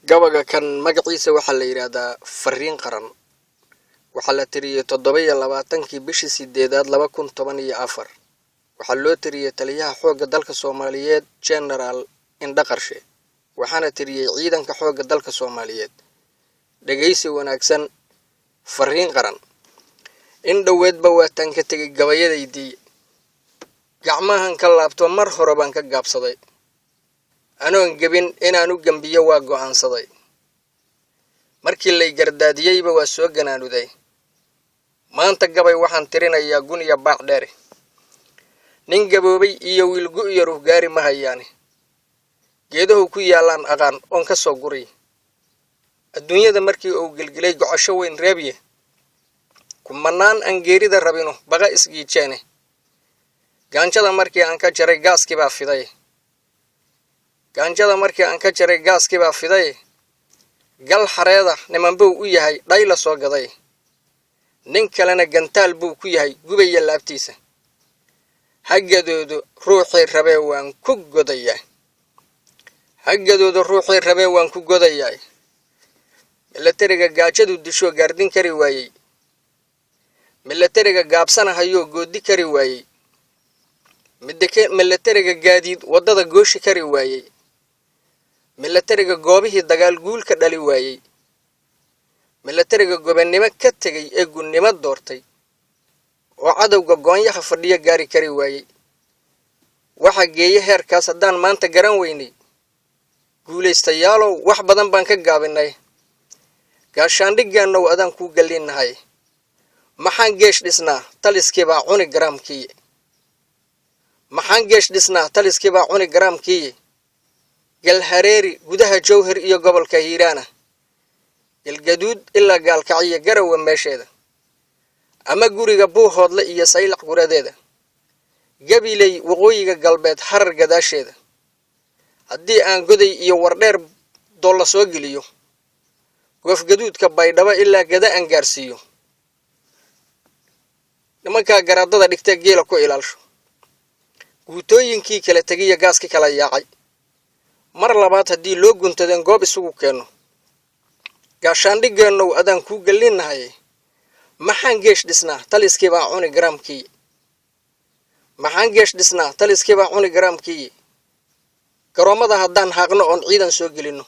gabaga kan magaciisa waxaa la yiraahdaa fariin qaran. waxaa la tiriyay 27kii bishii 8aad 2014. waxaa loo tiriyay taliyaha xoogga dalka Soomaaliyeed General Indhaqarshe, waxaana tiriyay ciidanka xoogga dalka Soomaaliyeed. dhageysi wanaagsan. fariin qaran. in dhaweedba waataan ka tagay gabayadaydii, gacmahan ka laabto mar hore baan ka gaabsaday, anoon gabin inaan u gambiyo waa go'aansaday. markii lay gardaadiyeyba waa soo ganaanuday. maanta gabay waxaan tirinayaa gun iyo baac dheer. nin gaboobay iyo wiil gu'yar u gaari ma hayaani, geedahu ku yaalaan aqaan oon ka soo guriy. adduunyada markii uu gilgilay gocosho weyn reebiye, kumanaan aan geerida rabino baqa isgiijeene. gaanjada markii aan ka jaray gaaskii baa fiday. gal xareeda niman buu u yahay dhay la soo gaday. nin kalena gantaal buu ku yahay gubaya laabtiisa. hagadoodu ruuxii rabee waan ku godayaa. milatariga gaajadu disho gaardin kari waayey. milatariga gaabsanahayoo goodi kari waayey. milatariga gaadiid waddada gooshi kari waayey. milatariga goobihii dagaal guul ka dhali waayey. milatariga gobannimo ka tegay ee gunnimo doortay oo cadowga goonyaha fadhiya gaari kari waayey. waxa geeye heerkaas haddaan maanta garan weynay, guulaystayaalow wax badan baan ka gaabinay. gaashaandhigeennow adaan kuu gallinnahay. maxaan geesh dhisnaa taliskii baa cuni garaamkii. galhareeri gudaha jowhar iyo gobolka hiiraana, galgaduud ilaa gaalkacyo garawa meesheeda, ama guriga buuhoodle iyo saylac guradeeda, gabiley waqooyiga galbeed harar gadaasheeda. haddii aan goday iyo wardheer doolla soo geliyo, goofgaduudka baydhabo ilaa gada aan gaarsiiyo. nimankaa garaadada dhigtee geela ku ilaalsho, guutooyinkii kala tegiya gaaskii kala yaacay. mar labaad haddii loo guntadeen goob isugu keenno, gaashaandhigeennow adaan kuu gallinnahay. maxaan geesh dhisnaa taliskii baa cuni garaamkii. garoommada haddaan haaqno oon ciidan soo gelinno,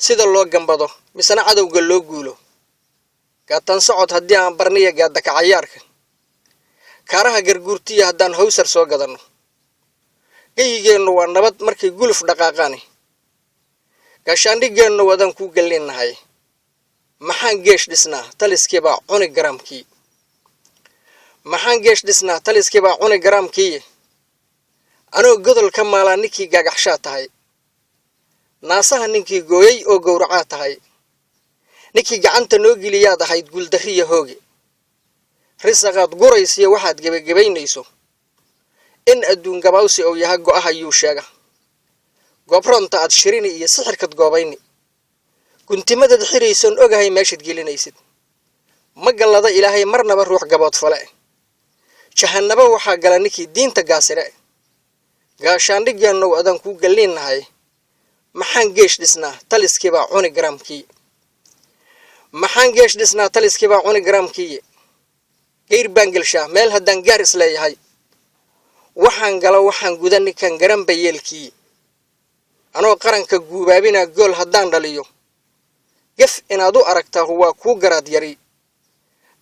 sida loo gambado misena cadowga loo guulo. gaatan socod haddii aan barniya gaadaka cayaarka, kaaraha garguurtiya haddaan hawsar soo gadanno. gayigeennu waa nabad markay guluf dhaqaaqaani, gaashaandhigeennu adaan kuu gallinnahay. maxaan geesh dhisnaa taliskii baa cuni garaamkii. anoo godol ka maalaa ninkii gaagaxshaa tahay, naasaha ninkii gooyey oo gowracaa tahay. ninkii gacanta noo geliyaad ahayd guuldarriya hooge. risaqaad guraysiyo waxaad gebagabaynayso, in adduun gabawsi uu yahay go'aha yuu sheega. goobroonta aad shirini iyo sixirkad goobayni, guntimadaad xiraysoon ogahay meeshaad gelinaysid. ma gallada ilaahay marnaba ruux gabood fale. jahannaba waxaa gala ninkii diinta gaasire. gaashaandhigeennow adaan kuu gallinnahay. maxaan geesh dhisnaa taliskii baa cuni garaamkii. geyr baan gelshaa meel haddaan gaar is leeyahay. waxaan guda ninkan garanba yeelkii. anoo qaranka guubaabinaa gool haddaan dhaliyo, gef inaad u aragtaa waa kuu garaad yari.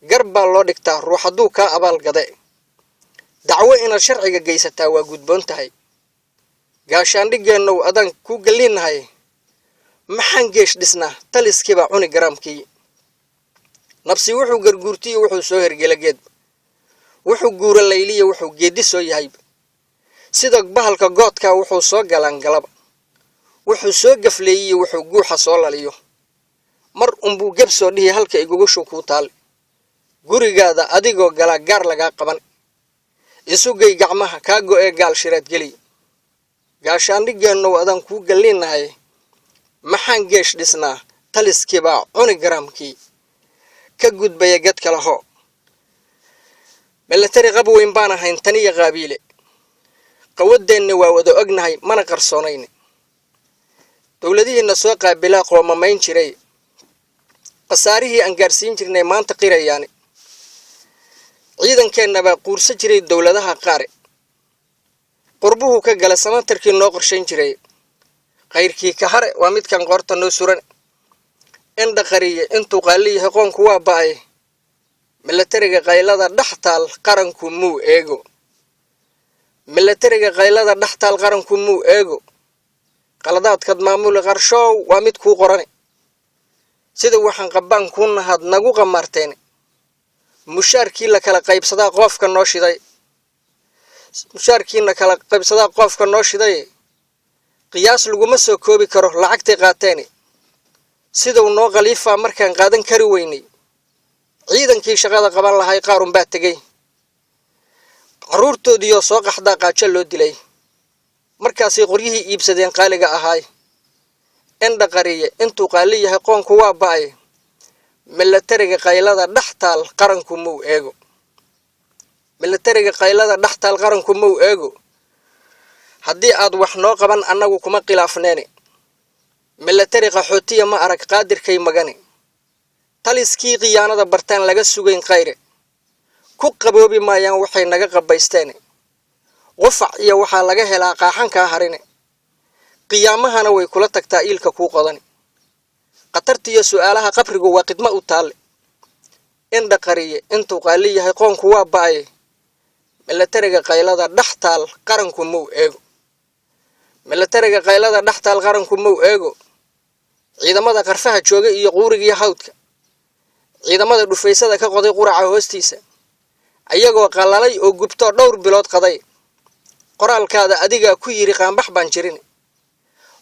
gar baa loo dhigtaa ruux hadduu kaa abaal gade. dacwo inaad sharciga geysataa waa gudboon tahay. gaashaandhigeennow adaan kuu gallinnahay. maxaan geesh dhisnaa taliskii baa cuni garaamkii. nabsi wuxuu garguurtiyo wuxuu soo hergela geed, wuxuu guura layliya wuxuu geeddi soo yahay. sida bahalka goodkaa wuxuu soo galaan galab, wuxuu soo gafleeyiyo wuxuu guuxa soo laliyo. mar unbuu geb soo dhihi halka igugushu kuu taal. gurigaada adigoo galaa gaar lagaa qaban. isugay gacmaha kaa go'ee gaal shiraad geli. gaashaandhigeennow adaan kuu gallinnahay. maxaan geesh dhisnaa taliskii baa cuni garaamkii. ka gudbaya gad kala ho. milatari qab weyn baan ahayn taniya qaabiile. qawadeenna waa wada ognahay mana qarsoonayne. dowladihiina soo qaabilaa qoomamayn jiray qasaarihii aan gaarsiin jirnay maanta qirayaan ciidankeenaba quursa jiray dowladaha qaar qurbuhu ka gala samatarkii noo qorshayn jiray qayrkii ka hare waa midkan qoorta noo suran indha qariye intuu qaaliyahay qoonku waa ba'ay milatariga qaylada dhaxtaal qaranku muu eego milatariga qaylada dhaxtaal qaranku muu eego qaladaadkad maamul qarshow waa mid ku qoran sida waxaan qabaan ku nahad nagu qamarteen mushaarkii la kala qaybsadaa qofka noo shiday mushaarkiina kala qaybsadaa qofka noo shiday qiyaas laguma soo koobi karo lacagtay qaateen sida uu noo qaliifa markaan qaadan kari weynay ciidankii shaqada qaban lahay qaarun baa tagay caruurtoodii oo soo qaxda qaajo loo dilay markaas ay qoryihii iibsadeen qaaliga ahaay indha qariye intuu qaaliyahay qoonku waa ba'ay milatariga qaylada dhaxtaal qaranku muu eego milatariga qaylada dhaxtaal qaranku muu eego haddii aad wax noo qaban annagu kuma khilaafneen milatari qaxootiya ma arag qaadirkay magani taliskii qiyaanada bartaan laga sugayn qayre ku qaboobi maayaan waxay naga qabaysteen qufac iyo waxaa laga helaa qaaxanka harine qiyaamahana way kula tagtaa iilka ku qodan qatartiyo su'aalaha qabrigu waa qidma u taal indha qariye intuu qaaliyahay qoonku waa ba'ay milatariga qaylada dhaxtaal qaranku muu eego milatariga qaylada dhaxtaal qaranku muu eego ciidamada qarfaha jooga iyo quuriga hawdka ciidamada dhufaysada ka qoday quraca hoostiisa ayagoo qalalay oo gubto dhowr bilood qaday qoraalkaada adiga ku yiri qaanbax baan jirin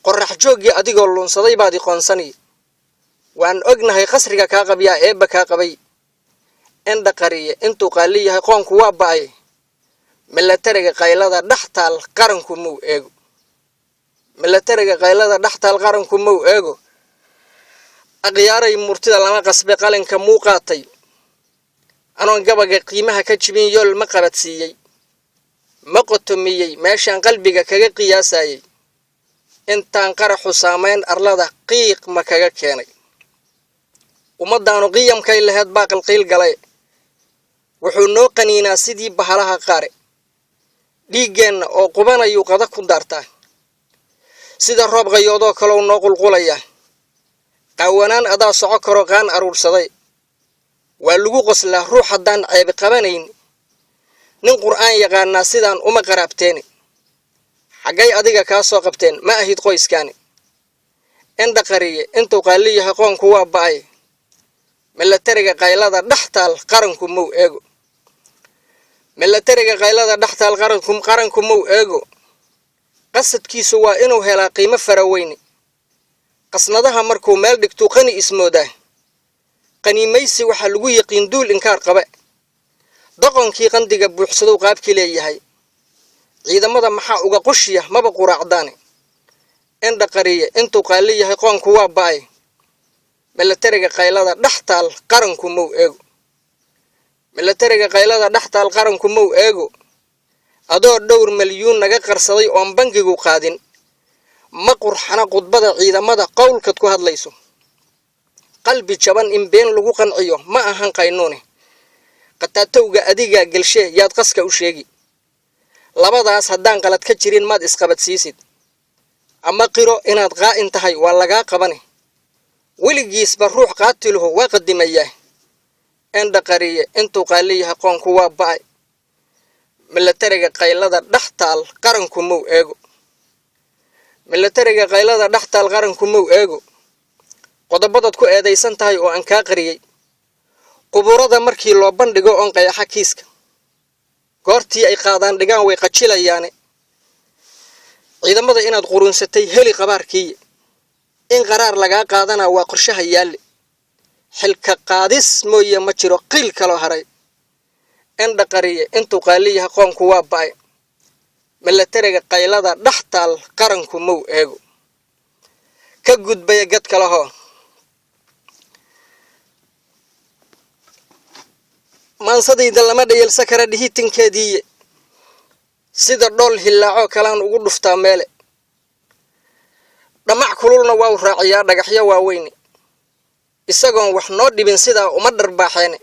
qorax joogii adigoo lunsaday baad qoonsanay waan ognahay qasriga ka qabiya eeba ka qabay indha qariye intuu qaaliyahay qoonku waa ba'ay milatariga qaylada dhaxtaal qaranku muu eego milatariga qaylada dhaxtaal qaranku muu eego aqyaaray murtida lama qasbe qalinka muu qaatay anoon gabaga qiimaha ka jibin yool ma qabadsiiyay ma qotomiyay meeshaan qalbiga kaga qiyaasayay intaan qaraxu saameyn arlada qiiq ma kaga keenay ummadaanu qiyamkay lahayd baa qalqiil galay wuxuu noo qaniinaa sidii bahalaha qaare dhiigeenna oo qubanayu qada ku daartaa sida roob qayoodoo kale noo qulqulaya qawanaan adaa soco karo qaan aruursaday waa lagu qoslaa ruux haddaan ceeb qabanayn nin qur'aan yaqaanaa sidaan uma qaraabteen xagay adiga ka soo qabteen ma ahid qoyskaani indha qariye intuu qaaliyahay qoonku waa ba'ay milatariga qaylada dhaxtaal qaranku muu eego milatariga qaylada dhaxtaal qaranku muu eego qasadkiisu waa inuu helaa qiimo faraweyn qasnadaha markuu meel dhigto qani ismoodaa qaniimaysi waxa lagu yaqiin duul inkaar qaba doqonkii qandiga buuxsado qaabkii leeyahay ciidamada maxaa uga qoshiya maba quraacdaan indha qariye intuu qaaliyahay qoonku waa ba'ay milatariga qaylada dhaxtaal qaranku muu eego milatariga qaylada dhaxtaal qaranku muu eego adoo dhowr milyuun naga qarsaday oo bangigu qaadin ma qurxana qudbada ciidamada qowlkad ku hadlayso qalbi jaban in been lagu qanciyo ma ahan qaynuune qataatowga adiga galshe yaad qaska u sheegi labadaas haddaan qalad ka jirin maad isqabadsiisid ama qiro inaad qaa'in tahay waa lagaa qabane weligiisba ruux qaatiluhu waa qadimayaa indha qariye intuu qaaliyahay qoonku waa ba'ay milatariga qaylada dhaxtaal qaranku muu eego milatariga qaylada dhaxtaal qaranku muu eego qodobadaad ku eedaysan tahay oo aan kaa qariyay quburada markii loo bandhigo on qayaxa kiiska goortii ay qaadaan dhigaan way qajilayaan ciidamada inaad qurunsatay heli qabaarkii in qaraar laga qaadana waa qorshaha yaal xilka qaadis mooye ma jiro qil kala haray indha qariye intuu qaaliyahay qoonku waa ba'ay milatariga qaylada dhaxtaal qaranku muu eego ka gudbaya gad kala hoo maansadayda lama dhayalsa kara dhihitinkeedii sida dhol hilaaco kalaan ugu dhuftaa meele dhamac kululna waa u raaciyaa dhagaxyo waaweyn isagoon wax noo dhibin sida uma dharbaaxeen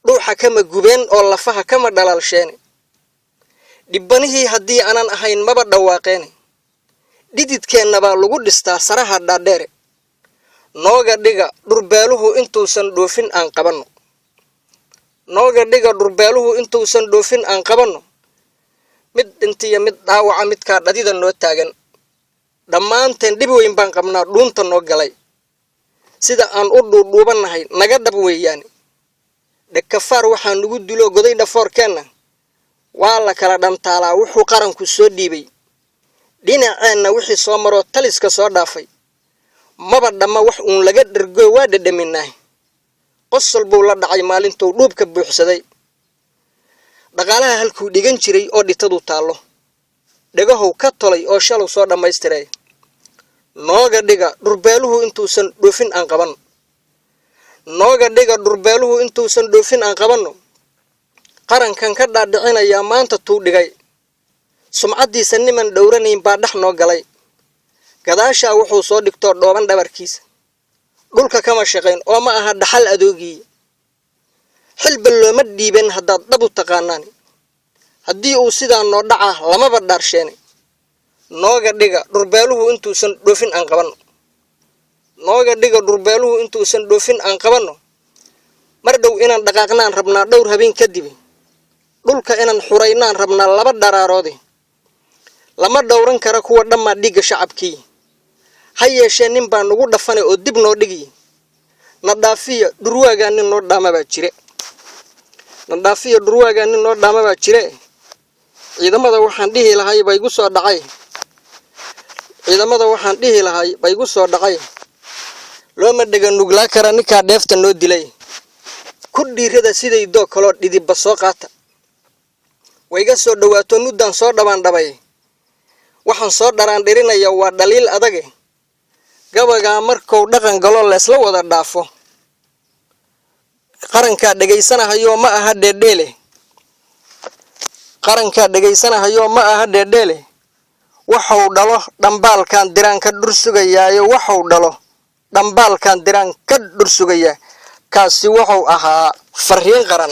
dhuuxa kama gubeen oo lafaha kama dhalaalsheen dhibbanihii haddii aanan ahayn maba dhawaaqeen dhididkeenna baa lagu dhistaa saraha dhaadheer nooga dhiga dhurbeeluhu intuusan dhoofin aan qabanno nooga dhiga dhurbeeluhu intuusan dhoofin aan qabanno mid intiya mid dhaawaca midka dhadida noo taagan dhammaanteen dhib weyn baan qabnaa dhuunta noo galay sida aan u dhuubanahay naga dhab weeyaan dhakafaar waxaan ugu dilo goday dhafoorkeena waa la kala dhantaalaa wuxuu qaranku soo dhiibay dhinaceena wixii soo maro taliska soo dhaafay maba dhama wax uun laga dhergo waa dhadhaminaa qosol buu la dhacay maalintuu dhuubka buuxsaday dhaqaalaha halkuu dhigan jiray oo dhitadu taalo dhagahow ka tolay oo shalow soo dhammaystiray nooga dhiga dhurbeeluhu intuusan dhoofin aan qabanno nooga dhiga dhurbeeluhu intuusan dhoofin aan qabanno qarankan ka dhaadhicinaya maanta tuu dhigay sumcadiisa niman dhowranayn baa dhax noo galay gadaasha wuxuu soo dhigto dhooban dhabarkiisa dhulka kama shaqayn oo ma aha dhaxal adoogii xilba looma dhiiban haddaad dhab u taqaanaan haddii uu sidaa noo dhaca lamaba dhaarsheen nooga dhiga dhurbeeluhu intuusan dhoofin aan qabanno nooga dhiga dhurbeeluhu intuusan dhoofin aan qabanno mar dhow inaan dhaqaaqnaan rabnaa dhowr habeen kadib dhulka inaan xuraynaan rabnaa laba daraaroodi lama dhowran kara kuwa dhamma dhiga shacabkii ha yeeshee nin baa nagu dhafanay oo dib noo dhigi nadaafiya durwaaga nin noo dhaamaba jire nadaafiya durwaaga nin noo dhaamaba jire ciidamada waxaan dhihi lahay bay igu soo dhacay ciidamada waxaan dhihi lahay bay igu soo dhacay looma dhiga nuglaa kara ninka dheefta noo dilay ku dhiirada siday doo kale dhidibba soo qaata wayga soo dhawaato nudan soo dhawaan dhabay waxaan soo dharaan dhirinaya waa dhaliil adag gabaga markuu dhaqan galo la isla wada dhaafo qaranka dhageysanahayo ma aha dheedheele qaranka dhageysanahayo ma aha dheedheele waxuu dhalo dhambaalkan diraan ka dhursugayaayo waxuu dhalo dhambaalkan diraan ka dhursugaya kaasi wuxuu ahaa fariin qaran.